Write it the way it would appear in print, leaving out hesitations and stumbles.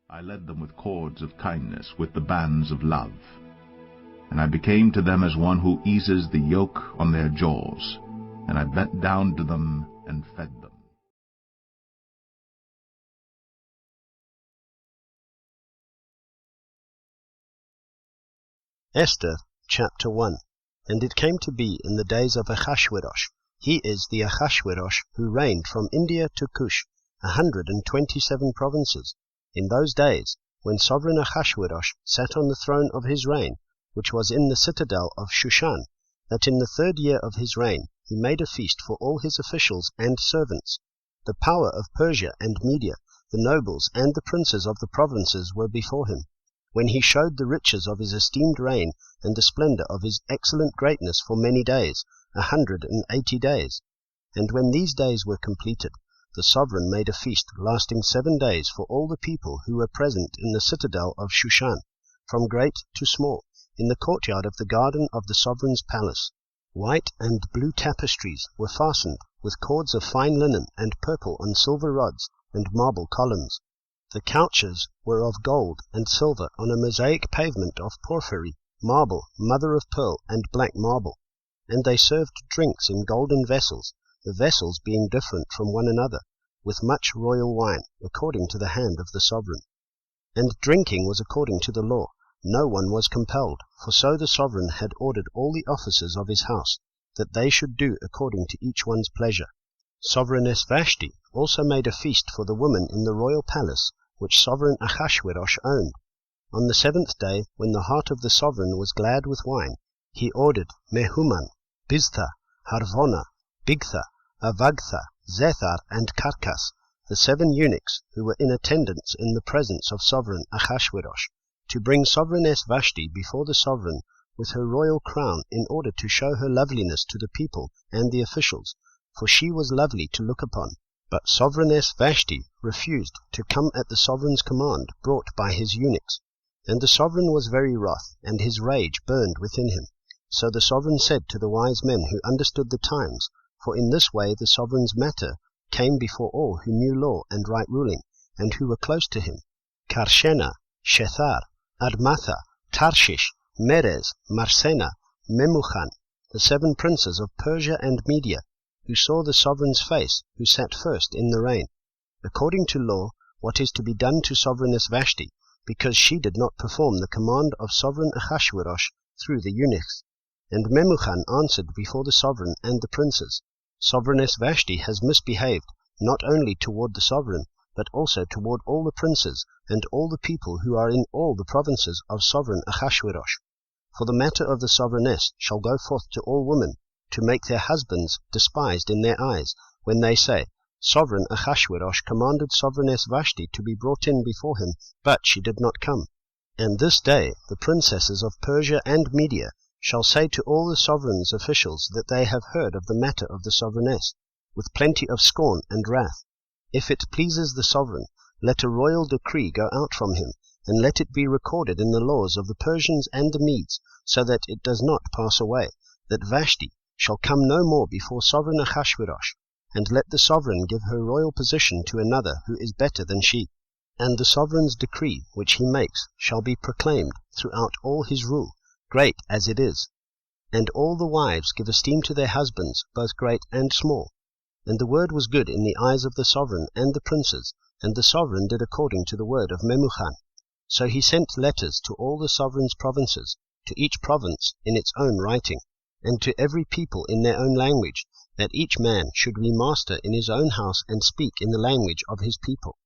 I led them with cords of kindness, with the bands of love. And I became to them as one who eases the yoke on their jaws, and I bent down to them and fed them. Esther, chapter 1. And it came to be in the days of Ahasuerus, he is the Ahasuerus who reigned from India to Cush, 127 provinces, in those days, when sovereign Ahasuerus sat on the throne of his reign, which was in the citadel of Shushan, that in the 3rd year of his reign he made a feast for all his officials and servants. The power of Persia and Media, the nobles and the princes of the provinces were before him, when he showed the riches of his esteemed reign and the splendor of his excellent greatness for many days, 180 days. And when these days were completed, the sovereign made a feast lasting 7 days for all the people who were present in the citadel of Shushan, from great to small, in the courtyard of the garden of the sovereign's palace. White and blue tapestries were fastened with cords of fine linen and purple on silver rods and marble columns. The couches were of gold and silver on a mosaic pavement of porphyry, marble, mother of pearl, and black marble. And they served drinks in golden vessels, the vessels being different from one another, with much royal wine, according to the hand of the sovereign. And drinking was according to the law. No one was compelled, for so the sovereign had ordered all the officers of his house, that they should do according to each one's pleasure. Sovereigness Vashti also made a feast for the women in the royal palace, which sovereign Ahasuerus owned. On the 7th day, when the heart of the sovereign was glad with wine, he ordered Mehuman, Biztha, Harvona, Bigtha, Avagtha, Zethar, and Karkas, the 7 eunuchs who were in attendance in the presence of sovereign Ahasuerus, to bring sovereigness Vashti before the sovereign with her royal crown, in order to show her loveliness to the people and the officials, for she was lovely to look upon. But sovereigness Vashti refused to come at the sovereign's command brought by his eunuchs. And the sovereign was very wroth, and his rage burned within him. So the sovereign said to the wise men who understood the times, for in this way the sovereign's matter came before all who knew law and right ruling, and who were close to him, Karshena, Shethar, Admatha, Tarshish, Meres, Marsena, Memuchan, the 7 princes of Persia and Media, who saw the sovereign's face, who sat first in the reign, according to law, what is to be done to sovereigness Vashti, because she did not perform the command of sovereign Ahasuerus through the eunuchs. And Memuchan answered before the sovereign and the princes, Sovereigness Vashti has misbehaved, not only toward the sovereign, but also toward all the princes and all the people who are in all the provinces of sovereign Ahasuerus. For the matter of the sovereigness shall go forth to all women, to make their husbands despised in their eyes, when they say, Sovereign Ahasuerus commanded sovereigness Vashti to be brought in before him, but she did not come. And this day the princesses of Persia and Media shall say to all the sovereign's officials that they have heard of the matter of the sovereigness, with plenty of scorn and wrath. If it pleases the sovereign, let a royal decree go out from him, and let it be recorded in the laws of the Persians and the Medes, so that it does not pass away, that Vashti shall come no more before sovereign Ahasuerus, and let the sovereign give her royal position to another who is better than she. And the sovereign's decree which he makes shall be proclaimed throughout all his rule, great as it is. And all the wives give esteem to their husbands, both great and small. And the word was good in the eyes of the sovereign and the princes, and the sovereign did according to the word of Memuchan. So he sent letters to all the sovereign's provinces, to each province in its own writing, and to every people in their own language, that each man should be master in his own house and speak in the language of his people.